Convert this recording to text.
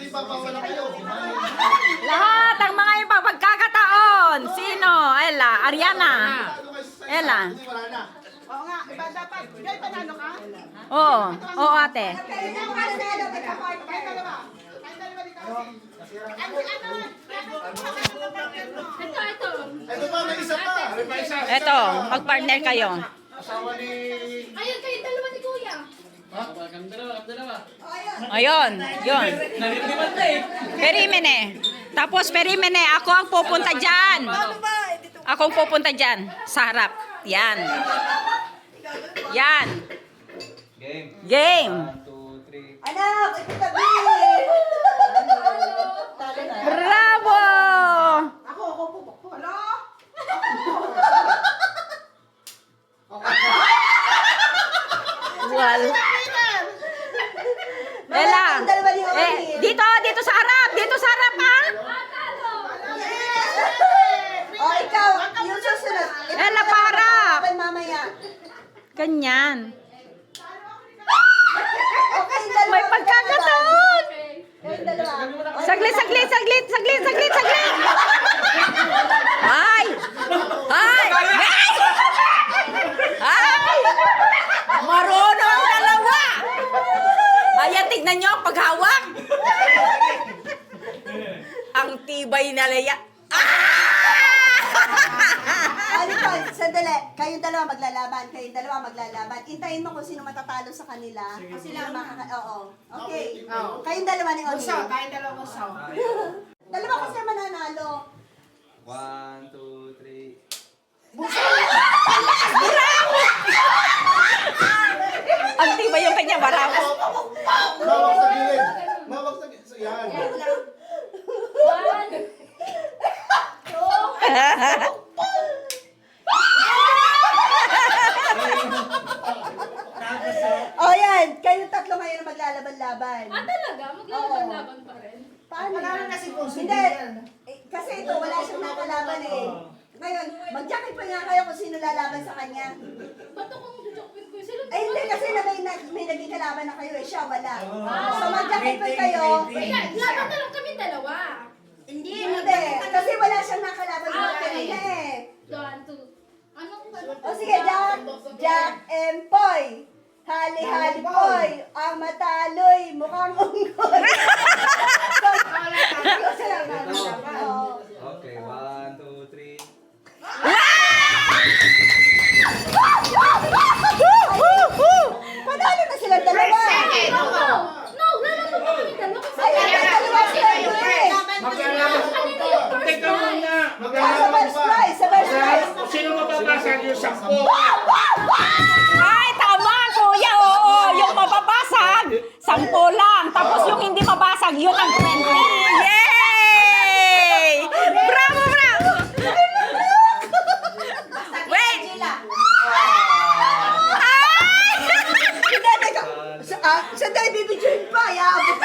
ipapawala kayo. Lahat ang mga ibang pagkakataon. Sino? Ella, Ariana. Ella. Oo nga, iba dapat. Joy, panalo ka? Oo. Oo, ate. Kayo na, panalo. Kayo dalawa. Kayo dalawa dito. Ito pa, may isa pa. Eto, mag-partner kayo. Asawa ni... Ayun, kayo dalawa ni Kuya. Ayun, yun. Perimene. Tapos perimene, ako ang pupunta dyan. Ako ang pupunta dyan. Sa harap. Yan. Yan. Game. Game. 1, 2, 3. Anak, ito tabi. Bravo! Ako po. Ano? Well. Ella. Dito sa harap. Dito sa harap, ha? O, ikaw, yung susunod. Ella, para. Akin mamaya. Ganyan. Okay, dalawa. May pagkakataon. Kayong dalawa. Saglit. Ay! Ay! Ay! Marunong ang dalawa! Ayan, tignan nyo ang paghawak. Ang tibay na laya. Ano po, sandali. Kayong dalawa maglalaban. Intayin mo kung sino matatalo sa kanila. Sila oo. Okay. Kayong dalawa ni Oni. Kayong dalawa mo sa. Dalawa kasi mananalo. 1, 2, 3. Ang tibay yung kanya barawas. Mawag sa gilid. Mawag sa gilid. Yan. O yan, kayong tatlo ngayon ang maglalaban-laban. Talaga? Maglalaban-laban pa rin? Paano? Hindi. Kasi ito, wala siyang nakalaban eh. Ngayon, mag-jacket pa nga kayo kung sino lalaban sa kanya. Ba't akong jujokpin ko? Sila Ay, hindi kasi may naging kalaban na kayo eh. Siya, wala. So, mag-jacket pa kayo. laban na lang kami dalawa. Hindi. Kasi wala siyang nakalaban sa kanina eh. 1, 2. Anong O sige, Jack and Poy. Hali-hali Poy. Ang mataloy. Mukhang unggoy. Okay, 1, 2, 3. Panalo na silang dalawa. No, lalaban pa kami dalawa. Kasi Ay, ang dalawa sila eh. kanina yung first Teka prize. muna. Sa first prize, sa first prize. Sino mababasag yung 10? Ay, tama, kuya. Oo, yung mababasag, 10 lang. Tapos yung hindi mabasag, yun ang 20. Yay! Bravo! Wait! Hindi, teka. Sandali, bibidyoin pa. Yaabot.